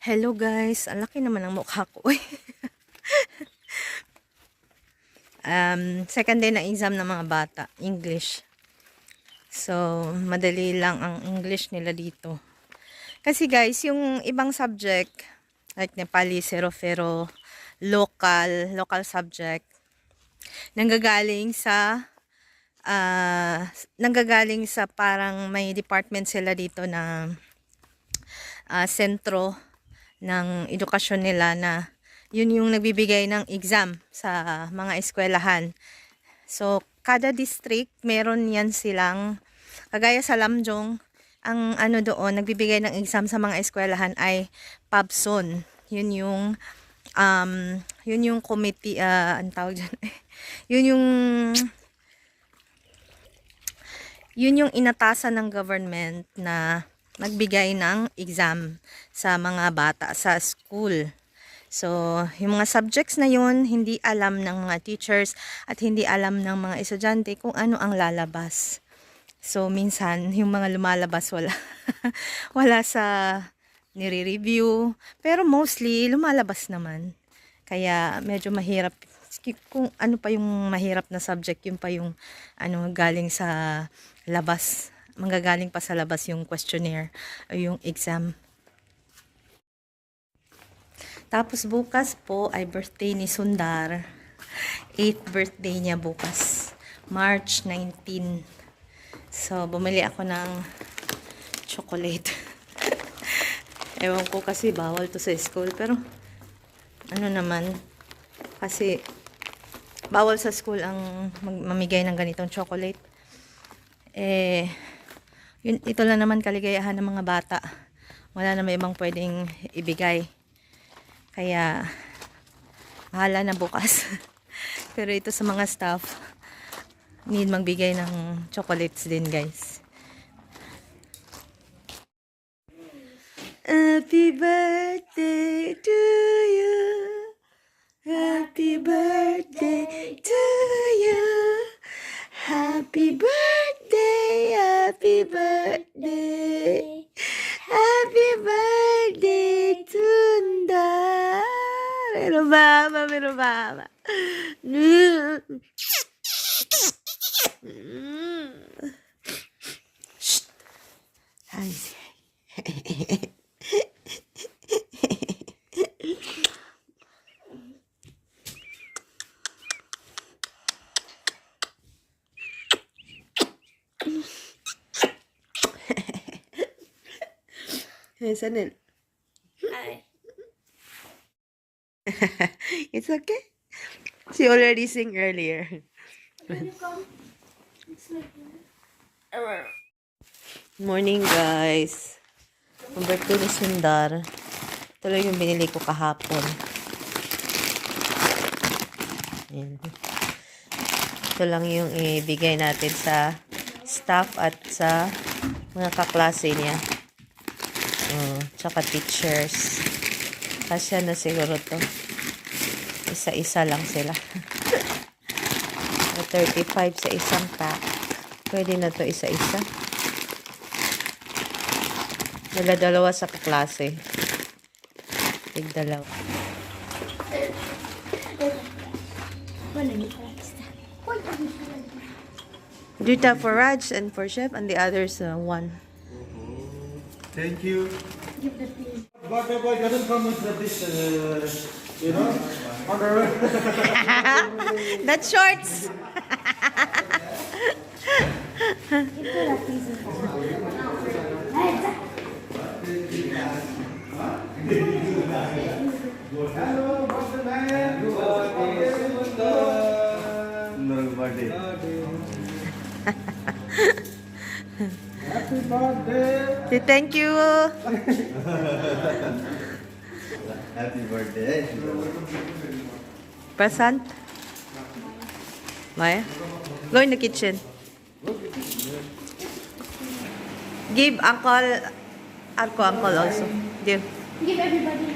Hello guys, ang laki naman ng mukha ko. Second day ng exam ng mga bata, English. So, madali lang ang English nila dito. Kasi guys, yung ibang subject, like Nepali, Serofero, local subject, nanggagaling sa parang may department sila dito na sentro ng edukasyon nila na yun yung nagbibigay ng exam sa mga eskwelahan. So, kada district, meron yan silang, kagaya sa Lamjong, ang ano doon, nagbibigay ng exam sa mga eskwelahan ay PABSON. Yun yung committee, ang tawag dyan, yun yung inatasan ng government na magbigay ng exam sa mga bata sa school. So, yung mga subjects na yun, hindi alam ng mga teachers at hindi alam ng mga estudyante kung ano ang lalabas. So, minsan, yung mga lumalabas wala, wala sa nire-review. Pero mostly, lumalabas naman. Kaya, medyo mahirap. Kung ano pa yung mahirap na subject, yun pa yung galing sa labas. Manggagaling pa sa labas yung questionnaire o yung exam. Tapos bukas po ay birthday ni Sundar. 8th birthday niya bukas. March 19. So, bumili ako ng chocolate. Ewan ko kasi bawal to sa school. Pero, ano naman, kasi bawal sa school ang mamigay ng ganitong chocolate. Ito lang naman kaligayahan ng mga bata. Wala na may ibang pwedeng ibigay. Kaya, bahala na bukas. Pero ito sa mga staff, need magbigay ng chocolates din, guys. Happy birthday to you. Happy birthday to you. Happy birthday, happy birthday. Happy birthday, Sundar. Pero baba. Shh. Ay. Hey, Sanil. Hi. It's okay. She already sang earlier. Can you come? It's like Morning, guys. Ang birthday ni Sundar. Ito lang yung binili ko kahapon. Ayan. Ito lang yung ibigay natin sa staff at sa mga kaklase niya. Tsaka teachers. Kasya na siguro to. Isa-isa lang sila. 35 sa isang pack. Pwede na to isa-isa. Dala-dalawa sa kaklase. Tig-dalawa. Dita for Raj and for Chef and the others one. Thank you. give the tea. But the boy doesn't come with this, underwear. That's shorts. Give her a piece of Hello, birthday man. Birthday. Happy birthday. Say thank you. Happy birthday. Present. Maya, go in the kitchen. Give uncle also. Give. Give everybody.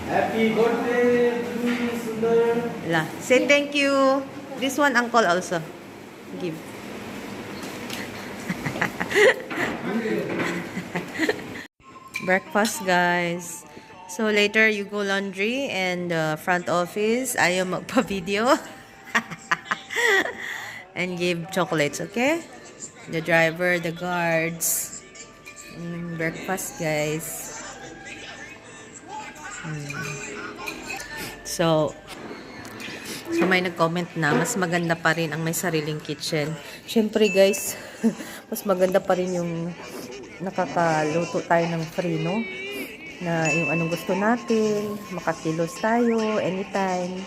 Happy birthday to you, Sundar. La. Say thank you. This one uncle also. Give. Breakfast, guys. So, later, you go laundry and front office. Ayaw magpa-video. And give chocolates, okay? The driver, the guards. Breakfast, guys. So, may nag-comment na, mas maganda pa rin ang may sariling kitchen. Siyempre, guys, mas maganda pa rin yung nakakaluto tayo ng free, no? Na yung anong gusto natin, makakilos tayo anytime.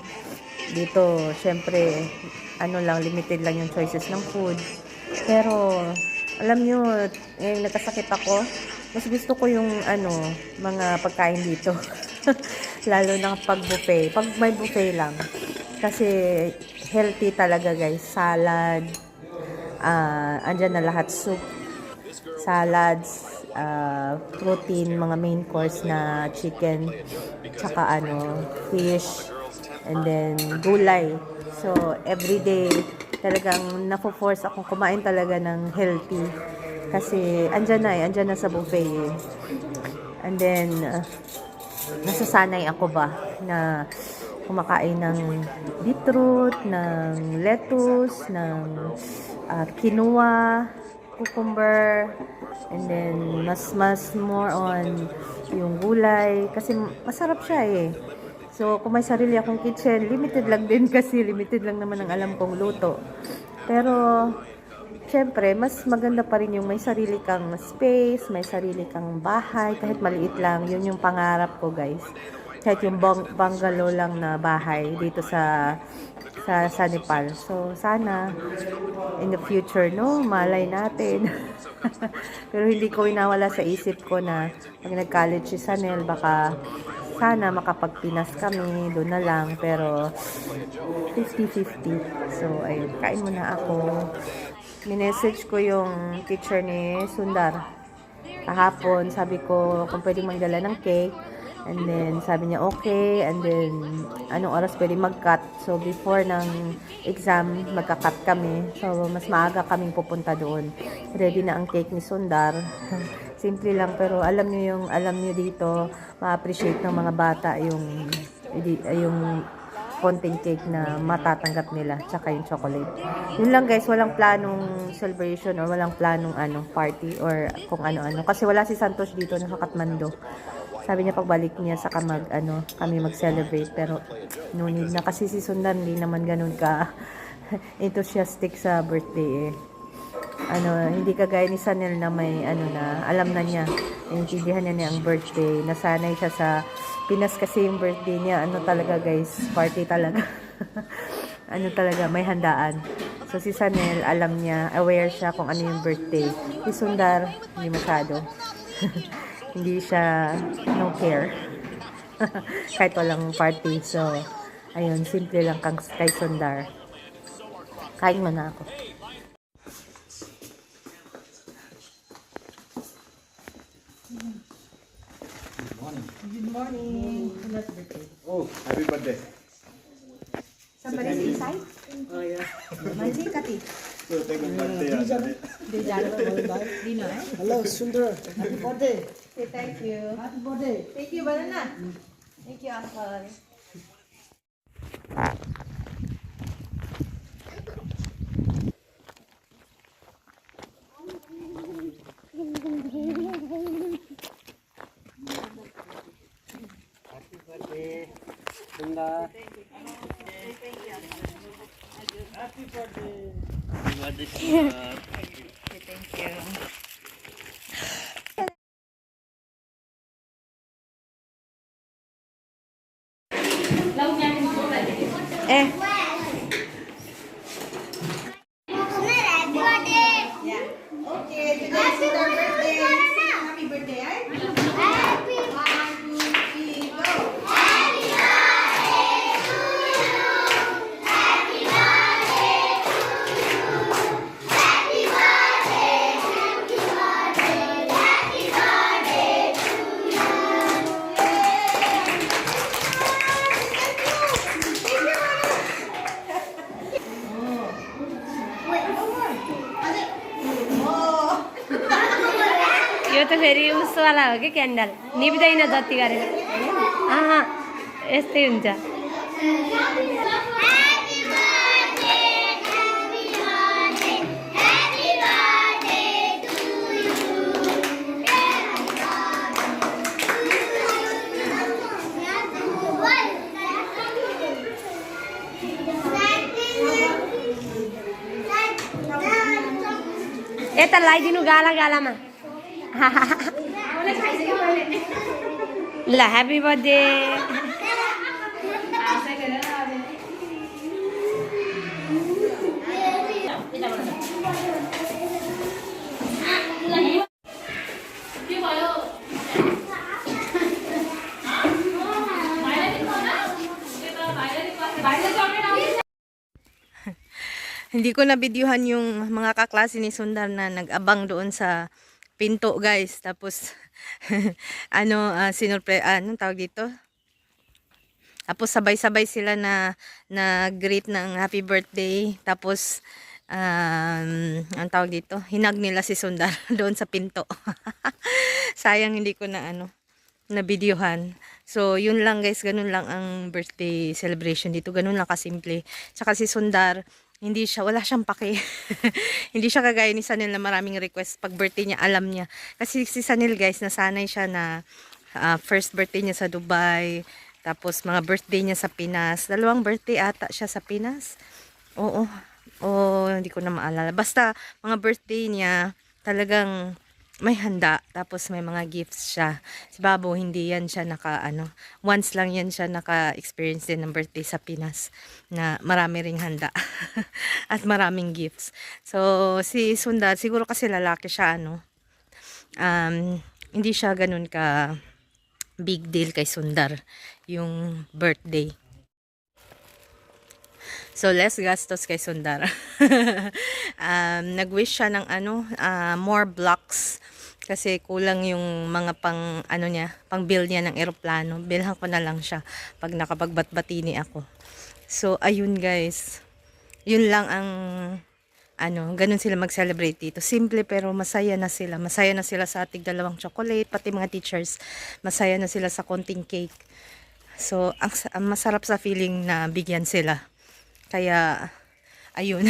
Dito, syempre, limited lang yung choices ng food. Pero, alam nyo, nagkasakit ako. Mas gusto ko yung, mga pagkain dito. Lalo na pag buffet. Pag may buffet lang. Kasi, healthy talaga, guys. Salad, andyan na lahat, soup, salads, protein, mga main course na chicken, tsaka fish, and then gulay. So, everyday, talagang napo-force akong kumain talaga ng healthy. Kasi, andyan na sa buffet eh. And then, nasasanay ako ba na kumakain ng beetroot, ng lettuce, ng quinoa, cucumber, and then mas more on yung gulay kasi masarap siya eh. So kung may sarili akong kitchen, limited lang din kasi limited lang naman ang alam kong luto. Pero syempre mas maganda pa rin yung may sarili kang space, may sarili kang bahay kahit maliit lang. Yun yung pangarap ko, guys. Kahit yung bungalow lang na bahay dito sa Nepal. So, sana in the future, no? Malay natin. Pero hindi ko inawala sa isip ko na pag nag-college si Sanel, baka sana makapagpinas kami, doon na lang. Pero 50-50. So, ayun, kain muna ako. Minessage ko yung teacher ni Sundar. Kahapon, sabi ko kung pwedeng magdala ng cake. And then, sabi niya, okay. And then, anong oras pwede mag-cut. So, before ng exam, magka-cut kami. So, mas maaga kaming pupunta doon. Ready na ang cake ni Sundar. Simple lang, pero alam niyo dito, ma-appreciate ng mga bata yung konting cake na matatanggap nila, tsaka yung chocolate. Yun lang, guys, walang planong celebration or walang planong party or kung ano-ano. Kasi wala si Santos dito, nasa Kathmandu. Sabi niya pagbalik niya saka kami mag-celebrate, pero no need na kasi si Sundan hindi naman ganun ka enthusiastic sa birthday eh. Hindi kagaya ni Sanel na may na alam na niya, intindihan niya ang birthday, nasanay siya sa Pinas kasi yung birthday niya, talaga guys, party talaga. Talaga, may handaan. So si Sanel, alam niya, aware siya kung ano yung birthday. Si Sundar, hindi masyado. Hindi siya no care. Kahit walang party. So, ayun, simple lang kay Sundar. Kain mo na ako. Good morning. Who's birthday? Oh, happy birthday. Somebody inside? Oh, yeah. Manzi, Kati. So, take a birthday. Dino, eh? Hello, Sundar. Happy birthday. Say thank you. Happy birthday. Thank you, banana. Thank you, Uncle. Happy birthday, Sundar. Happy birthday. Thank you. Eh. Okay, today's your birthday. Happy birthday, eh? Happy 1, 2, 3, go. Wait, oh. फेरि उसवाला हो कि क्यान्डल निप्दैन जति गरेर अँ यस्तै हुन्छ यता लगाइदिनु गाला गालामा ल happy birthday Hindi ko na videohan yung mga kaklase ni Sundar na nag-abang doon sa pinto, guys. Tapos, anong tawag dito? Tapos, sabay-sabay sila na greet ng happy birthday. Tapos, ang tawag dito? Hinag nila si Sundar doon sa pinto. Sayang hindi ko na na videohan. So, yun lang guys, ganun lang ang birthday celebration dito. Ganun lang kasimple. Tsaka si Sundar, wala siyang pake. Hindi siya kagaya ni Sanil na maraming request pag birthday niya, alam niya. Kasi si Sanil guys, nasanay siya na first birthday niya sa Dubai, tapos mga birthday niya sa Pinas. 2 birthday ata siya sa Pinas. Oo. Hindi ko na maalala. Basta mga birthday niya, talagang may handa, tapos may mga gifts siya. Si Babo, hindi yan siya once lang yan siya naka-experience din ng birthday sa Pinas na marami ring handa at maraming gifts. So, si Sundar, siguro kasi lalaki siya, hindi siya ganun ka big deal kay Sundar yung birthday. So, less gastos kay Sundar. Nag-wish siya ng more blocks. Kasi kulang yung mga pang build niya ng eroplano. Bilhan ko na lang siya pag nakapagbatbatini ako. So, ayun guys. Yun lang ang ganun sila mag-celebrate dito. Simple pero masaya na sila. Masaya na sila sa ating 2 chocolate. Pati mga teachers, masaya na sila sa konting cake. So, ang masarap sa feeling na bigyan sila. Kaya, ayun.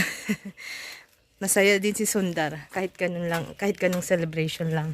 Masaya din si Sundar. Kahit ganun celebration lang.